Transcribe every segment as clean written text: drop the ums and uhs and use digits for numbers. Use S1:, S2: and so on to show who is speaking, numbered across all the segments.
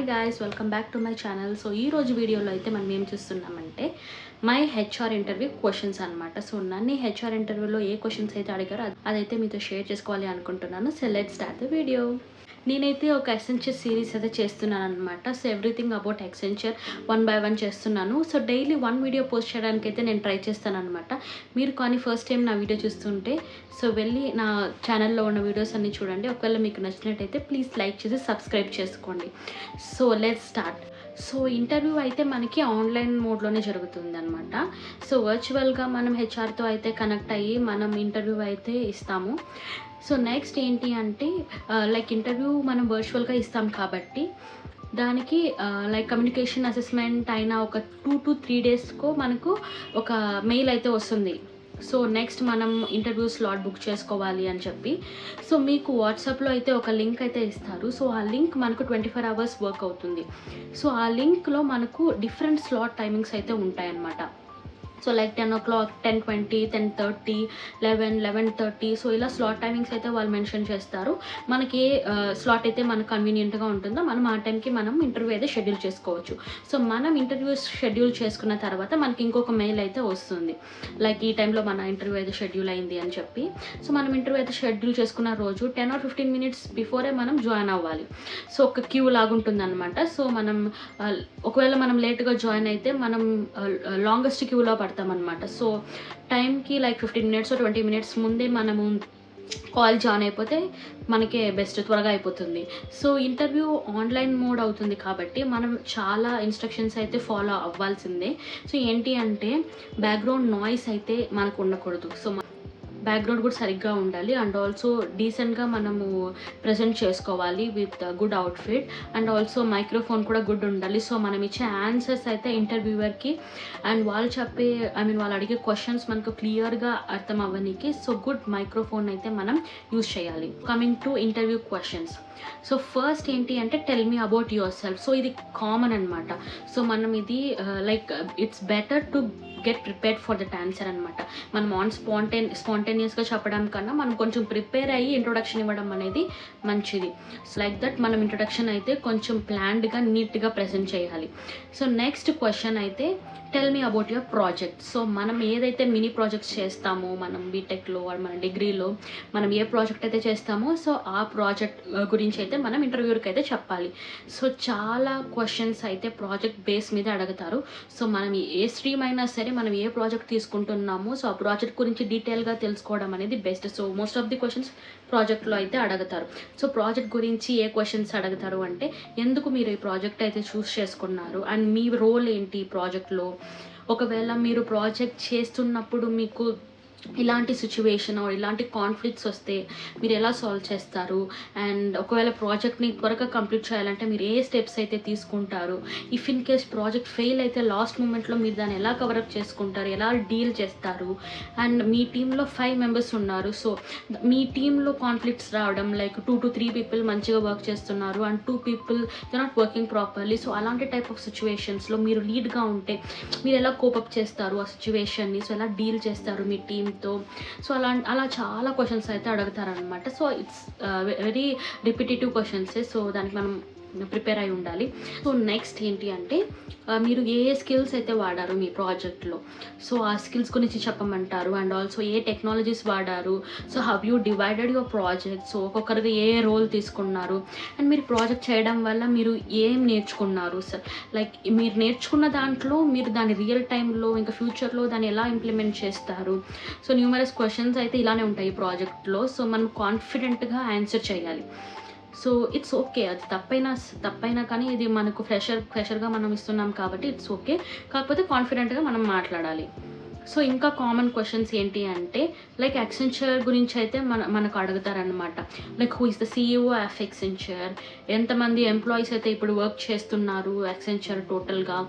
S1: Hi guys, welcome back to my channel. So ఈ రోజు వీడియోలో అయితే మనం ఏం చూస్తున్నామంటే మై హెచ్ఆర్ ఇంటర్వ్యూ క్వశ్చన్స్ అనమాట. సో నన్ను హెచ్ఆర్ ఇంటర్వ్యూలో ఏ క్వశ్చన్స్ అయితే అడిగారో అదైతే మీతో షేర్ చేసుకోవాలి అనుకుంటున్నాను. So let's start the video. నేనైతే ఒక ఎక్సెంచర్ సిరీస్ అయితే చేస్తున్నాను అనమాట. So everything about Accenture 1 by 1 చేస్తున్నాను. సో డైలీ 1 వీడియో పోస్ట్ చేయడానికి అయితే నేను ట్రై చేస్తాను అనమాట. మీరు కానీ ఫస్ట్ టైం నా వీడియో చూస్తుంటే సో వెళ్ళి నా ఛానల్లో ఉన్న వీడియోస్ అన్నీ చూడండి. ఒకవేళ మీకు నచ్చినట్టయితే ప్లీజ్ లైక్ చేసి సబ్స్క్రైబ్ చేసుకోండి. So let's start. So interview అయితే మనకి ఆన్లైన్ మోడ్లోనే జరుగుతుంది అనమాట. సో వర్చువల్గా మనం హెచ్ఆర్తో అయితే కనెక్ట్ అయ్యి మనం ఇంటర్వ్యూ అయితే ఇస్తాము. సో నెక్స్ట్ ఏంటి అంటే లైక్ ఇంటర్వ్యూ మనం వర్చువల్గా ఇస్తాం కాబట్టి దానికి లైక్ కమ్యూనికేషన్ అసెస్మెంట్ అయిన ఒక 2 to 3 daysకో మనకు ఒక మెయిల్ అయితే వస్తుంది. సో నెక్స్ట్ మనం ఇంటర్వ్యూ స్లాట్ బుక్ చేసుకోవాలి అని చెప్పి సో మీకు వాట్సాప్లో అయితే ఒక లింక్ అయితే ఇస్తారు. సో ఆ లింక్ మనకు 24 hours వర్క్ అవుతుంది. సో ఆ లింక్లో మనకు డిఫరెంట్ స్లాట్ టైమింగ్స్ అయితే ఉంటాయన్నమాట. So like 10 o'clock, 10:20, 10:30, 11, 11:30. సో ఇలా స్లాట్ టైమింగ్స్ అయితే వాళ్ళు మెన్షన్ చేస్తారు. మనకి ఏ స్లాట్ అయితే మనకు కన్వీనియంట్గా ఉంటుందో మనం ఆ టైంకి మనం ఇంటర్వ్యూ అయితే షెడ్యూల్ చేసుకోవచ్చు. సో మనం ఇంటర్వ్యూ షెడ్యూల్ చేసుకున్న తర్వాత మనకి ఇంకొక మెయిల్ అయితే వస్తుంది, లైక్ ఈ టైంలో మన ఇంటర్వ్యూ అయితే షెడ్యూల్ అయింది అని చెప్పి. సో మనం ఇంటర్వ్యూ అయితే షెడ్యూల్ చేసుకున్న రోజు 10 or 15 minutes బిఫోరే మనం జాయిన్ అవ్వాలి. సో ఒక క్యూ లాగుంటుంది అనమాట. సో మనం ఒకవేళ మనం లేట్గా జాయిన్ అయితే మనం లాంగెస్ట్ క్యూలో పడతామన్నమాట. సో టైంకి లైక్ 15 minutes or 20 minutes ముందే మనము కాల్ జాయిన్ అయిపోతే మనకే బెస్ట్, త్వరగా అయిపోతుంది. సో ఇంటర్వ్యూ ఆన్లైన్ మోడ్ అవుతుంది కాబట్టి మనం చాలా ఇన్స్ట్రక్షన్స్ అయితే ఫాలో అవ్వాల్సిందే. సో ఏంటి అంటే బ్యాక్గ్రౌండ్ నాయిస్ అయితే మనకు ఉండకూడదు. సో బ్యాక్గ్రౌండ్ కూడా సరిగ్గా ఉండాలి అండ్ ఆల్సో డీసెంట్గా మనము ప్రజెంట్ చేసుకోవాలి with good outfit and also microphone కూడా గుడ్ ఉండాలి. సో మనం ఇచ్చే ఆన్సర్స్ అయితే ఇంటర్వ్యూవర్కి అండ్ వాళ్ళు చెప్పే వాళ్ళు అడిగే క్వశ్చన్స్ మనకు క్లియర్గా అర్థం అవ్వడానికి సో గుడ్ మైక్రోఫోన్ అయితే మనం యూజ్ చేయాలి. Coming to interview questions. So first ఏంటి అంటే tell me about your self. So ఇది కామన్ అనమాట. సో మనం ఇది like it's better to get prepared for that answer అనమాట. మనం స్పాంటేనియస్గా చెప్పడం కన్నా మనం కొంచెం ప్రిపేర్ అయ్యి ఇంట్రొడక్షన్ ఇవ్వడం అనేది మంచిది. సో లైక్ దట్ మనం ఇంట్రొడక్షన్ అయితే కొంచెం ప్లాన్డ్గా నీట్గా ప్రెజెంట్ చేయాలి. సో నెక్స్ట్ క్వశ్చన్ అయితే tell me about your project. So మనం ఏదైతే మినీ ప్రాజెక్ట్స్ చేస్తామో మనం బీటెక్లో మన డిగ్రీలో మనం ఏ ప్రాజెక్ట్ అయితే చేస్తామో సో ఆ ప్రాజెక్ట్ గురించి అయితే మనం ఇంటర్వ్యూకి అయితే చెప్పాలి. సో చాలా క్వశ్చన్స్ అయితే ప్రాజెక్ట్ బేస్ మీద అడుగుతారు. సో మనం ఏ స్ట్రీమ్ అయినా సరే మనం ఏ ప్రాజెక్ట్ తీసుకుంటున్నామో సో ఆ ప్రాజెక్ట్ గురించి డీటెయిల్గా తెలుసుకోవడం అనేది best. So most of the questions ప్రాజెక్ట్లో అయితే అడుగుతారు. సో ప్రాజెక్ట్ గురించి ఏ క్వశ్చన్స్ అడుగుతారు అంటే ఎందుకు మీరు ఈ ప్రాజెక్ట్ అయితే చూస్ చేసుకున్నారు అండ్ మీ రోల్ ఏంటి ఈ ప్రాజెక్ట్లో. ఒకవేళ మీరు ప్రాజెక్ట్ చేస్తున్నప్పుడు మీకు ఇలాంటి సిచ్యువేషన్ ఇలాంటి కాన్ఫ్లిక్ట్స్ వస్తే మీరు ఎలా సాల్వ్ చేస్తారు అండ్ ఒకవేళ ప్రాజెక్ట్ని త్వరగా కంప్లీట్ చేయాలంటే మీరు ఏ స్టెప్స్ అయితే తీసుకుంటారు. If in case project fail అయితే లాస్ట్ మూమెంట్లో మీరు దాన్ని ఎలా కవరప్ చేసుకుంటారు, ఎలా డీల్ చేస్తారు. అండ్ మీ టీంలో 5 members ఉన్నారు. సో మీ టీంలో కాన్ఫ్లిక్ట్స్ రావడం లైక్ 2 to 3 people మంచిగా వర్క్ చేస్తున్నారు and 2 people they not working properly. So అలాంటి టైప్ ఆఫ్ సిచ్యువేషన్స్లో మీరు లీడ్గా ఉంటే మీరు ఎలా కోపప్ చేస్తారు ఆ సిచ్యువేషన్ని. సో ఎలా డీల్ చేస్తారు మీ టీమ్. సో అలా చాలా క్వశ్చన్స్ అయితే అడుగుతారనమాట. సో ఇట్స్ వెరీ రిపిటేటివ్ క్వశ్చన్సే. సో దానికి మనం ప్రిపేర్ అయి ఉండాలి. సో నెక్స్ట్ ఏంటి అంటే మీరు ఏ స్కిల్స్ అయితే వాడారు మీ ప్రాజెక్ట్లో సో ఆ స్కిల్స్ గురించి చెప్పమంటారు అండ్ ఆల్సో ఏ టెక్నాలజీస్ వాడారు. So how you divided your project. So ఒక్కొక్కరికి ఏ రోల్ తీసుకున్నారు అండ్ మీరు ప్రాజెక్ట్ చేయడం వల్ల మీరు ఏం నేర్చుకున్నారు. సార్ లైక్ మీరు నేర్చుకున్న దాంట్లో మీరు దాన్ని రియల్ టైంలో ఇంకా ఫ్యూచర్లో దాన్ని ఎలా ఇంప్లిమెంట్ చేస్తారు. సో న్యూమరస్ క్వశ్చన్స్ అయితే ఇలానే ఉంటాయి ఈ ప్రాజెక్ట్లో. సో మనం కాన్ఫిడెంట్గా ఆన్సర్ చేయాలి. సో ఇట్స్ ఓకే, అది తప్పైనా కానీ ఇది మనకు ఫ్రెషర్గా మనం ఇస్తున్నాం కాబట్టి ఇట్స్ ఓకే. కాకపోతే కాన్ఫిడెంట్గా మనం మాట్లాడాలి. సో ఇంకా కామన్ క్వశ్చన్స్ ఏంటి అంటే లైక్ ఎక్సెంచర్ గురించి అయితే మనకు అడుగుతారనమాట. Like who is the CEO of Accenture, ఎంతమంది ఎంప్లాయీస్ అయితే ఇప్పుడు వర్క్ చేస్తున్నారు ఎక్సెంచర్ టోటల్గా.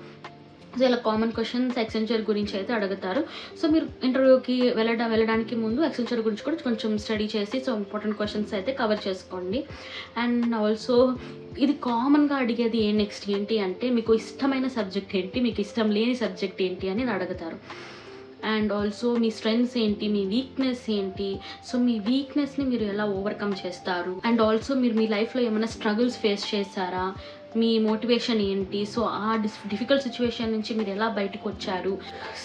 S1: సో ఇలా కామన్ క్వశ్చన్స్ ఎక్సెంచర్ గురించి అయితే అడుగుతారు. సో మీరు ఇంటర్వ్యూకి వెళ్ళడానికి ముందు ఎక్సెంచర్ గురించి కూడా కొంచెం స్టడీ చేసి సో ఇంపార్టెంట్ క్వశ్చన్స్ అయితే కవర్ చేసుకోండి. అండ్ ఆల్సో ఇది కామన్గా అడిగేది నెక్స్ట్ ఏంటి అంటే మీకు ఇష్టమైన సబ్జెక్ట్ ఏంటి, మీకు ఇష్టం లేని సబ్జెక్ట్ ఏంటి అనేది అడుగుతారు. అండ్ ఆల్సో మీ స్ట్రెంగ్స్ ఏంటి, మీ వీక్నెస్ ఏంటి. సో మీ వీక్నెస్ని మీరు ఎలా ఓవర్కమ్ చేస్తారు అండ్ ఆల్సో మీరు మీ లైఫ్లో ఏమైనా స్ట్రగుల్స్ ఫేస్ చేస్తారా మీ మోటివేషన్ ఏంటి, సో ఆ డిఫికల్ట్ సిచ్యువేషన్ నుంచి మీరు ఎలా బయటకు వచ్చారు,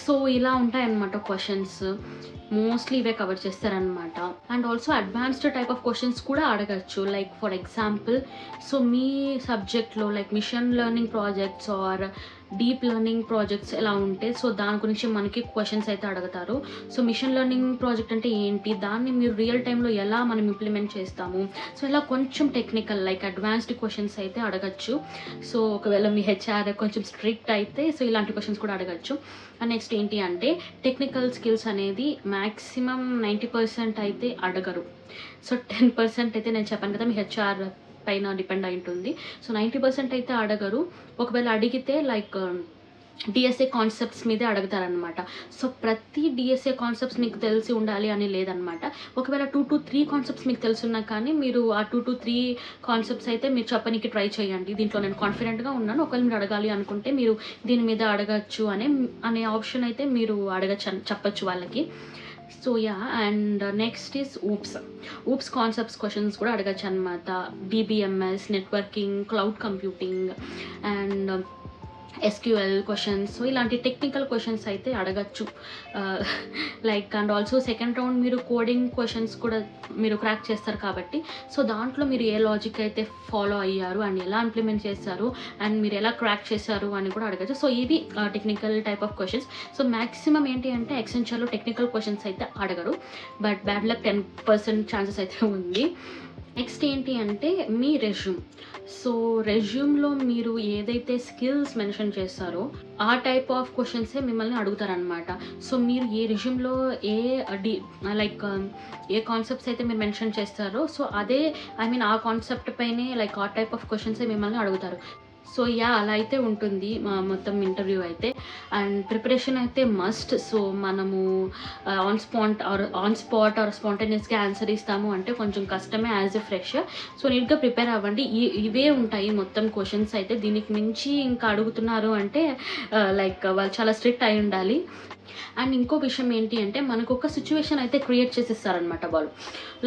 S1: సో ఇలా ఉంటాయన్నమాట క్వశ్చన్స్. మోస్ట్లీ ఇవే కవర్ చేస్తారనమాట. And also advanced type of questions కూడా అడగచ్చు. లైక్ ఫర్ ఎగ్జాంపుల్, సో మీ సబ్జెక్ట్లో like machine learning projects or deep learning projects ఎలా ఉంటే, సో దాని గురించి మనకి క్వశ్చన్స్ అయితే అడుగుతారు. సో మిషన్ లెర్నింగ్ ప్రాజెక్ట్ అంటే ఏంటి, దాన్ని మీరు రియల్ టైంలో ఎలా మనం ఇంప్లిమెంట్ చేస్తాము, సో ఇలా కొంచెం టెక్నికల్ లైక్ అడ్వాన్స్డ్ క్వశ్చన్స్ అయితే అడగచ్చు. సో ఒకవేళ మీ హెచ్ఆర్ కొంచెం స్ట్రిక్ట్ అయితే సో ఇలాంటి క్వశ్చన్స్ కూడా అడగచ్చు. అండ్ నెక్స్ట్ ఏంటి అంటే టెక్నికల్ స్కిల్స్ అనేది మ్యాక్సిమం 90% అయితే అడగరు. సో 10% అయితే నేను చెప్పాను కదా మీ హెచ్ఆర్ పైన డిపెండ్ అయి ఉంటుంది. సో 90% అయితే అడగరు. ఒకవేళ అడిగితే లైక్ డిఎస్ఏ కాన్సెప్ట్స్ మీదే అడుగుతారనమాట. సో ప్రతి డిఎస్ఏ కాన్సెప్ట్స్ మీకు తెలిసి ఉండాలి అని లేదనమాట. ఒకవేళ 2 to 3 కాన్సెప్ట్స్ మీకు తెలుసున్నా కానీ మీరు ఆ 2 to 3 కాన్సెప్ట్స్ అయితే మీరు చెప్పడానికి ట్రై చేయండి. దీంట్లో నేను కాన్ఫిడెంట్గా ఉన్నాను, ఒకవేళ మీరు అడగాలి అనుకుంటే మీరు దీని మీద అడగచ్చు అనే ఆప్షన్ అయితే మీరు చెప్పచ్చు వాళ్ళకి. So yeah, and next is oops concepts questions కూడా అడగచ్చు అనమాట. DBMS, networking, cloud computing and SQL questions, so ఇలాంటి టెక్నికల్ క్వశ్చన్స్ అయితే అడగచ్చు. Like and also second round మీరు కోడింగ్ క్వశ్చన్స్ కూడా మీరు క్రాక్ చేస్తారు కాబట్టి, సో దాంట్లో మీరు ఏ లాజిక్ అయితే ఫాలో అయ్యారు అండ్ ఎలా ఇంప్లిమెంట్ చేస్తారు అండ్ మీరు ఎలా క్రాక్ చేశారు అని కూడా అడగచ్చు. సో ఇది technical type of questions. So maximum ఏంటి అంటే ఎక్సెంచర్లో టెక్నికల్ క్వశ్చన్స్ అయితే అడగరు, బట్ బ్యాడ్ లక్ 10% ఛాన్సెస్ అయితే ఉంది. నెక్స్ట్ ఏంటి అంటే మీ రెజ్యూమ్. సో రెజ్యూమ్లో మీరు ఏదైతే స్కిల్స్ మెన్షన్ చేస్తారో ఆ టైప్ ఆఫ్ క్వశ్చన్సే మిమ్మల్ని అడుగుతారనమాట. సో మీరు ఏ రెజ్యూమ్లో లైక్ ఏ కాన్సెప్ట్స్ అయితే మీరు మెన్షన్ చేస్తారో సో అదే ఆ కాన్సెప్ట్ పైనే లైక్ ఆ టైప్ ఆఫ్ క్వశ్చన్సే మిమ్మల్ని అడుగుతారు. సో యా, అలా అయితే ఉంటుంది మొత్తం ఇంటర్వ్యూ అయితే. అండ్ ప్రిపరేషన్ అయితే మస్ట్. సో మనము ఆన్ స్పాట్ ఆర్ స్పాంటేనియస్గా ఆన్సర్ ఇస్తాము అంటే కొంచెం కష్టమే యాజ్ ఎ ఫ్రెషర్. సో నీట్గా ప్రిపేర్ అవ్వండి. ఇవే ఉంటాయి మొత్తం క్వశ్చన్స్ అయితే. దీనికి మించి ఇంకా అడుగుతున్నారు అంటే లైక్ వాళ్ళు చాలా స్ట్రిక్ట్ అయి ఉండాలి. అండ్ ఇంకో విషయం ఏంటి అంటే మనకు ఒక సిచ్యువేషన్ అయితే క్రియేట్ చేసిస్తారనమాట వాళ్ళు.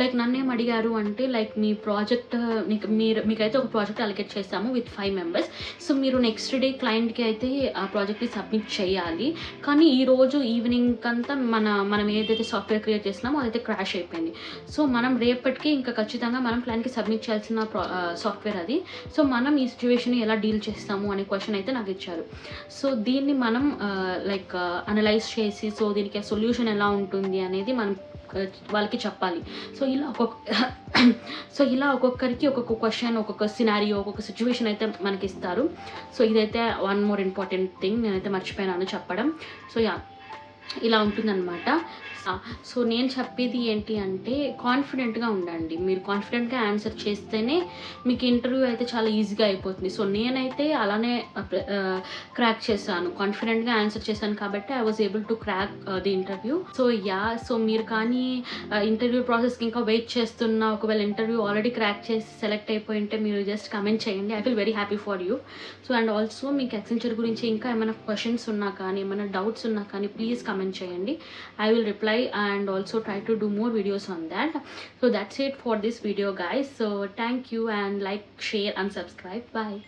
S1: లైక్ నన్నేం అడిగారు అంటే లైక్ మీ ప్రాజెక్ట్ మీకైతే ఒక ప్రాజెక్ట్ అలొకేట్ చేస్తాము విత్ 5 members. సో మీరు నెక్స్ట్ డే క్లయింట్కి అయితే ఆ ప్రాజెక్ట్ని సబ్మిట్ చేయాలి. కానీ ఈరోజు ఈవినింగ్ అంతా మనం ఏదైతే సాఫ్ట్వేర్ క్రియేట్ చేస్తున్నామో అదైతే క్రాష్ అయిపోయింది. సో మనం రేపటికి ఇంకా ఖచ్చితంగా మనం క్లయింట్కి సబ్మిట్ చేయాల్సిన సాఫ్ట్వేర్ అది. సో మనం ఈ సిచ్యువేషన్ ఎలా డీల్ చేస్తాము అనే క్వశ్చన్ అయితే నాకు ఇచ్చారు. సో దీన్ని మనం లైక్ అనలైజ్ చేసి సో దీనికి సొల్యూషన్ ఎలా ఉంటుంది అనేది మనం వాళ్ళకి చెప్పాలి. సో ఇలా ఒక్కొక్కరికి ఒక్కొక్క క్వశ్చన్, ఒక్కొక్క సినారియో, ఒక్కొక్క సిచ్యువేషన్ అయితే మనకి ఇస్తారు. సో ఇదైతే వన్ మోర్ ఇంపార్టెంట్ థింగ్ నేనైతే మర్చిపోయినాను చెప్పడం. సో యా, ఇలా ఉంటుందన్నమాట. సో నేను చెప్పేది ఏంటి అంటే కాన్ఫిడెంట్గా ఉండండి. మీరు కాన్ఫిడెంట్గా ఆన్సర్ చేస్తేనే మీకు ఇంటర్వ్యూ అయితే చాలా ఈజీగా అయిపోతుంది. సో నేనైతే అలానే క్రాక్ చేశాను, కాన్ఫిడెంట్గా ఆన్సర్ చేశాను కాబట్టి I was able to crack the interview. So yeah, so మీరు కానీ ఇంటర్వ్యూ ప్రాసెస్కి ఇంకా వెయిట్ చేస్తున్నా, ఒకవేళ ఇంటర్వ్యూ ఆల్రెడీ క్రాక్ చేసి సెలెక్ట్ అయిపోయి ఉంటే మీరు జస్ట్ కమెంట్ చేయండి. I feel very happy for you. So and also మీకు యాక్సెంచర్ గురించి ఇంకా ఏమైనా క్వశ్చన్స్ ఉన్నా కానీ ఏమైనా డౌట్స్ ఉన్నా కానీ ప్లీజ్ కమెంట్ చేయండి. I will reply and also try to do more videos on that. So that's it for this video guys. So thank you and like, share and subscribe. Bye.